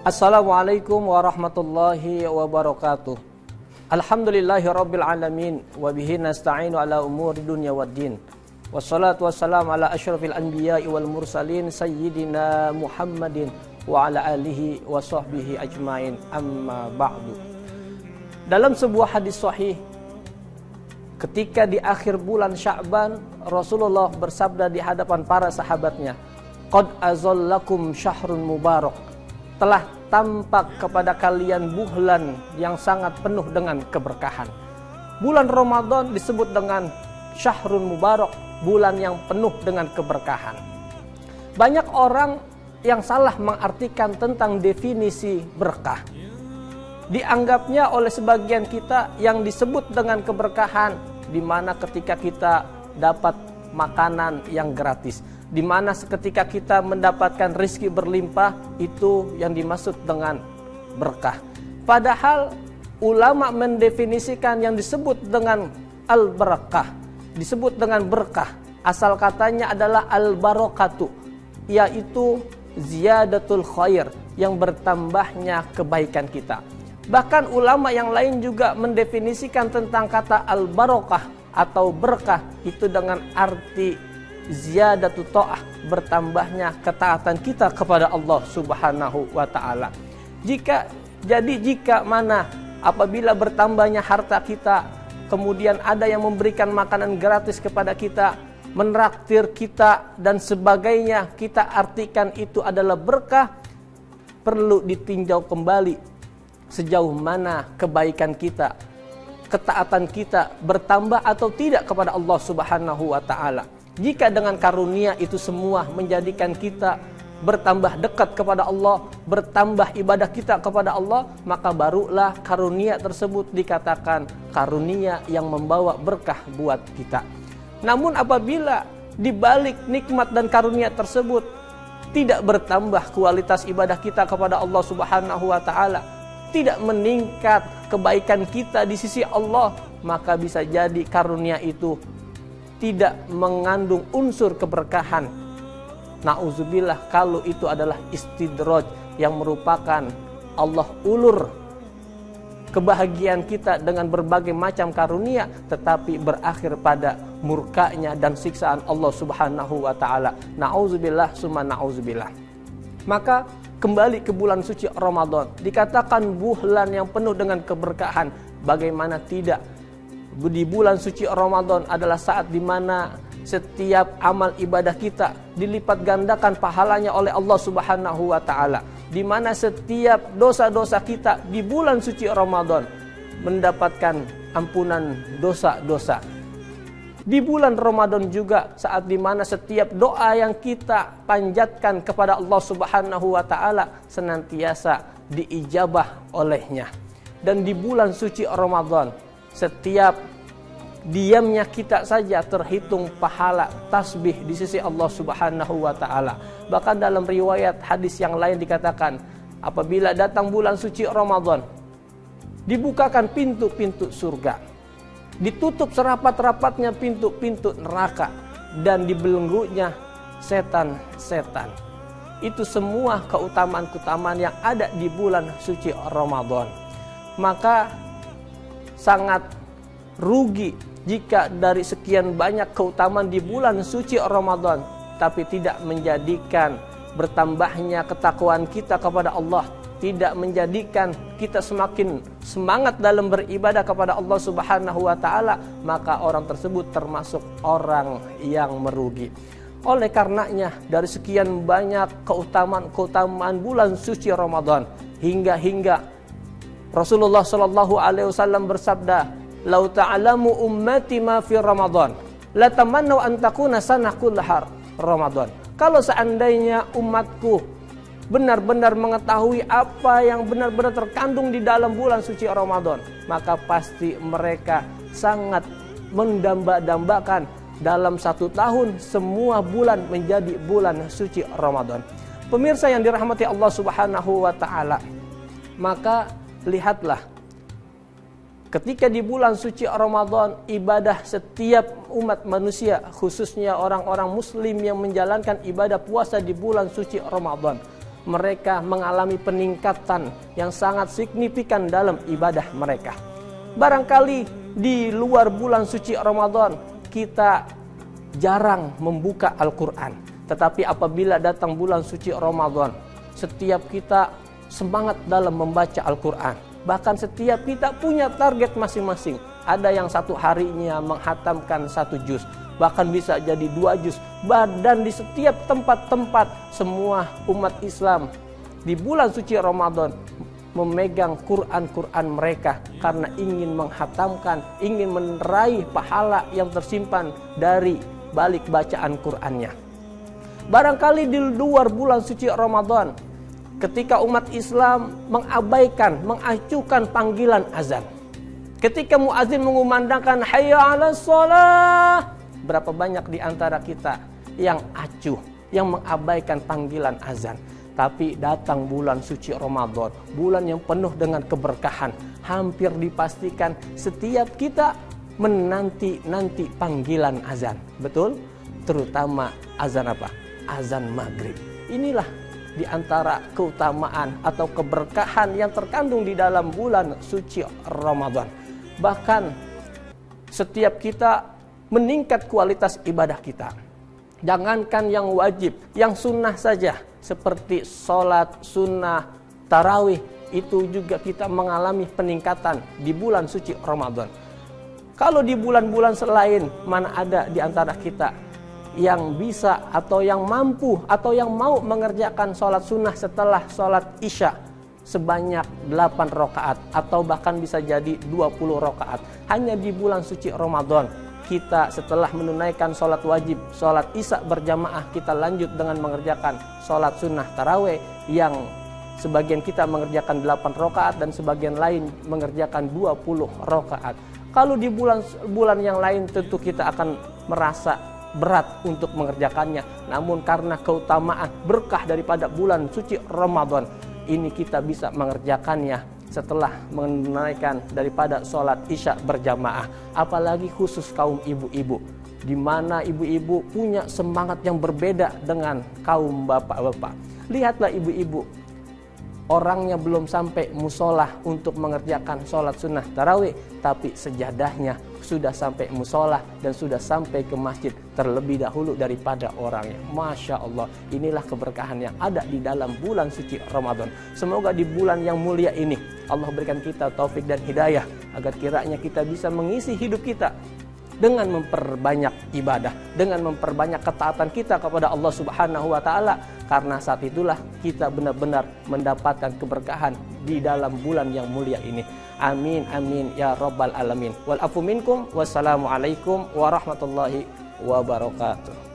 Assalamualaikum warahmatullahi wabarakatuh. Alhamdulillahirabbil alamin wa bihi nasta'inu ala umuri dunya waddin. Wassalatu wassalamu ala asyrafil anbiya'i wal mursalin sayyidina Muhammadin wa ala alihi wa sahbihi ajmain. Amma ba'du. Dalam sebuah hadis sahih, ketika di akhir bulan Sya'ban, Rasulullah bersabda di hadapan para sahabatnya, "Qad azallakum syahrun mubarak." Telah tampak kepada kalian bulan yang sangat penuh dengan keberkahan. Bulan Ramadan disebut dengan syahrun mubarak, bulan yang penuh dengan keberkahan. Banyak orang yang salah mengartikan tentang definisi berkah. Dianggapnya oleh sebagian kita yang disebut dengan keberkahan, di mana ketika kita dapat makanan yang gratis, di mana seketika kita mendapatkan rezeki berlimpah, itu yang dimaksud dengan berkah. Padahal ulama mendefinisikan yang disebut dengan al-barakah, disebut dengan berkah, asal katanya adalah al-barakatu, yaitu ziyadatul khair, yang bertambahnya kebaikan kita. Bahkan ulama yang lain juga mendefinisikan tentang kata al-barakah atau berkah itu dengan arti ziyadatu ta'ah, bertambahnya ketaatan kita kepada Allah Subhanahu wa taala. Jika mana apabila bertambahnya harta kita, kemudian ada yang memberikan makanan gratis kepada kita, menraktir kita dan sebagainya, kita artikan itu adalah berkah, perlu ditinjau kembali sejauh mana kebaikan kita, ketaatan kita bertambah atau tidak kepada Allah Subhanahu wa taala. Jika dengan karunia itu semua menjadikan kita bertambah dekat kepada Allah, bertambah ibadah kita kepada Allah, maka barulah karunia tersebut dikatakan karunia yang membawa berkah buat kita. Namun apabila di balik nikmat dan karunia tersebut tidak bertambah kualitas ibadah kita kepada Allah Subhanahu wa taala, tidak meningkat kebaikan kita di sisi Allah, maka bisa jadi karunia itu tidak mengandung unsur keberkahan. Na'udzubillah, kalau itu adalah istidraj, yang merupakan Allah ulur kebahagiaan kita dengan berbagai macam karunia, tetapi berakhir pada murkanya dan siksaan Allah Subhanahu wa taala. Na'udzubillah summa na'udzubillah. Maka kembali ke bulan suci Ramadan, dikatakan bulan yang penuh dengan keberkahan. Bagaimana tidak? Di bulan suci Ramadan adalah saat di mana setiap amal ibadah kita dilipat gandakan pahalanya oleh Allah Subhanahu wa taala. Di mana setiap dosa-dosa kita di bulan suci Ramadan mendapatkan ampunan dosa-dosa. Di bulan Ramadan juga saat di mana setiap doa yang kita panjatkan kepada Allah Subhanahu wa taala senantiasa diijabah olehnya. Dan di bulan suci Ramadan, setiap diamnya kita saja terhitung pahala tasbih di sisi Allah Subhanahu wa taala. Bahkan dalam riwayat hadis yang lain dikatakan, apabila datang bulan suci Ramadan, dibukakan pintu-pintu surga, ditutup serapat-rapatnya pintu-pintu neraka, dan dibelenggunya setan-setan. Itu semua keutamaan-keutamaan yang ada di bulan suci Ramadan. Maka sangat rugi jika dari sekian banyak keutamaan di bulan suci Ramadan, tapi tidak menjadikan bertambahnya ketakwaan kita kepada Allah, tidak menjadikan kita semakin semangat dalam beribadah kepada Allah Subhanahu wa taala, maka orang tersebut termasuk orang yang merugi. Oleh karenanya, dari sekian banyak keutamaan bulan suci Ramadan, hingga Rasulullah sallallahu alaihi wasallam bersabda, "Lau ta'lamu ummati ma fi Ramadan, la tamannu an takuna sanah kullahar Ramadan." Kalau seandainya umatku benar-benar mengetahui apa yang benar-benar terkandung di dalam bulan suci Ramadan, maka pasti mereka sangat mendamba-dambakan dalam satu tahun semua bulan menjadi bulan suci Ramadan. Pemirsa yang dirahmati Allah Subhanahu wa taala, maka lihatlah, ketika di bulan suci Ramadan, ibadah setiap umat manusia, khususnya orang-orang muslim yang menjalankan ibadah puasa di bulan suci Ramadan, mereka mengalami peningkatan yang sangat signifikan dalam ibadah mereka. Barangkali di luar bulan suci Ramadan kita jarang membuka Al-Quran, tetapi apabila datang bulan suci Ramadan, setiap kita semangat dalam membaca Al-Quran. Bahkan setiap kita punya target masing-masing. Ada yang satu harinya menghatamkan 1 juz, bahkan bisa jadi 2 juz. Dan di setiap tempat-tempat semua umat Islam di bulan suci Ramadan memegang Quran mereka karena ingin menghatamkan, ingin meraih pahala yang tersimpan dari balik bacaan Qurannya. Barangkali di luar bulan suci Ramadan, ketika umat Islam mengabaikan, mengacuhkan panggilan azan. Ketika muazin mengumandangkan hayya 'alas shalah, berapa banyak di antara kita yang acuh, yang mengabaikan panggilan azan. Tapi datang bulan suci Ramadan, bulan yang penuh dengan keberkahan, hampir dipastikan setiap kita menanti panggilan azan. Betul? Terutama azan apa? Azan maghrib. Inilah di antara keutamaan atau keberkahan yang terkandung di dalam bulan suci Ramadan. Bahkan setiap kita meningkat kualitas ibadah kita. Jangankan yang wajib, yang sunnah saja, seperti sholat sunnah tarawih, itu juga kita mengalami peningkatan di bulan suci Ramadan. Kalau di bulan-bulan selain, mana ada di antara kita yang bisa atau yang mampu atau yang mau mengerjakan sholat sunnah setelah sholat isya sebanyak 8 rakaat atau bahkan bisa jadi 20 rakaat. Hanya di bulan suci Ramadan kita setelah menunaikan sholat wajib, sholat isya berjamaah, kita lanjut dengan mengerjakan sholat sunnah tarawih yang sebagian kita mengerjakan 8 rakaat dan sebagian lain mengerjakan 20 rakaat. Kalau di bulan yang lain tentu kita akan merasa berat untuk mengerjakannya. Namun karena keutamaan berkah daripada bulan suci Ramadan, ini kita bisa mengerjakannya setelah menunaikan daripada sholat isya berjamaah. Apalagi khusus kaum ibu-ibu, di mana ibu-ibu punya semangat yang berbeda dengan kaum bapak-bapak. Lihatlah ibu-ibu, orangnya belum sampai musola untuk mengerjakan sholat sunnah tarawih, tapi sejadahnya sudah sampai musola dan sudah sampai ke masjid terlebih dahulu daripada orangnya. Masya Allah, inilah keberkahan yang ada di dalam bulan suci Ramadan. Semoga di bulan yang mulia ini Allah berikan kita taufik dan hidayah agar kiranya kita bisa mengisi hidup kita dengan memperbanyak ibadah, dengan memperbanyak ketaatan kita kepada Allah Subhanahu wa taala, karena saat itulah kita benar-benar mendapatkan keberkahan di dalam bulan yang mulia ini. Amin amin ya rabbal alamin. Wal afu minkum. Wassalamualaikum warahmatullahi wabarakatuh.